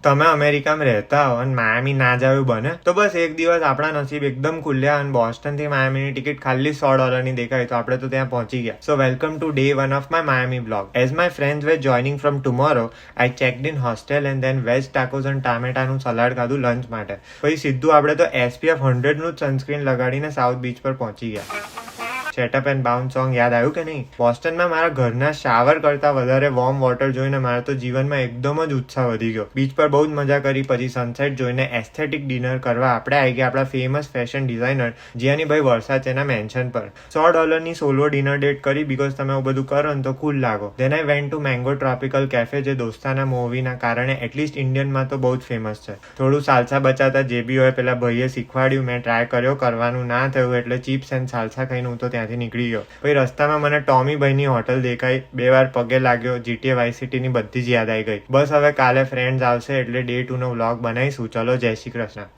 તમે અમેરિકામાં રહેતા હો અને માયામી ના જાવ બને તો બસ એક દિવસ આપણા નસીબ એકદમ ખુલ્યા અને બોસ્ટનથી માયામીની ટિકિટ ખાલી $100 દેખાય તો આપણે તો ત્યાં પહોંચી ગયા. So welcome to day 1 of my Miami blog. As my friends were joining from tomorrow I checked in hostel and then veg tacos અને ટામેટાનું સલાડ ખાધું લંચ માટે. પછી સીધું આપણે તો SPF 100 નું જ સનસ્ક્રીન લગાડીને સાઉથ બીચ પર પહોંચી ગયા. સેટઅપ એન્ડ બાઉન્ડ સોંગ યાદ આવ્યું કે નહીં? બોસ્ટનમાં મારા ઘરના શાવર કરતા વધારે વોર્મ વોટર જોઈને મારા તો જીવનમાં એકદમ જ ઉત્સાહ વધી ગયો. બીચ પર બહુ જ મજા કરી. પછી સનસેટ જોઈને એસ્થેટિક ડિનર કરવા આપણે આવી ગયા આપણા ફેમસ ફેશન ડિઝાઇનર જીયાનીભાઈ વર્સાચેના મેન્શન પર. $100 સોલો ડિનર ડેટ કરી બીકોઝ તમે એવું બધું કરો ને તો કુલ લાગો. Than I went to mango tropical cafe જે દોસ્તાના મૂવીના કારણે એટલીસ્ટ ઇન્ડિયનમાં તો બહુ જ ફેમસ છે. થોડું સાલસા બચાતા જે બી હોય પેલા ભાઈએ શીખવાડ્યું, મેં ટ્રાય કર્યો, કરવાનું ના થયું એટલે ચિપ્સ એન્ડ સાલસા ખાઈને હું તો ત્યાંથી નીકળી ગયો. પછી રસ્તામાં મને ટોમી ભાઈની હોટલ દેખાઈ, 2 વાર પગે લાગ્યો. GTA વાઇસ સિટીની બધી જ યાદ આવી ગઈ. બસ હવે કાલે ફ્રેન્ડ્સ આવશે એટલે ડે 2 નો વ્લોગ બનાવીશું. ચલો જય શ્રી કૃષ્ણ.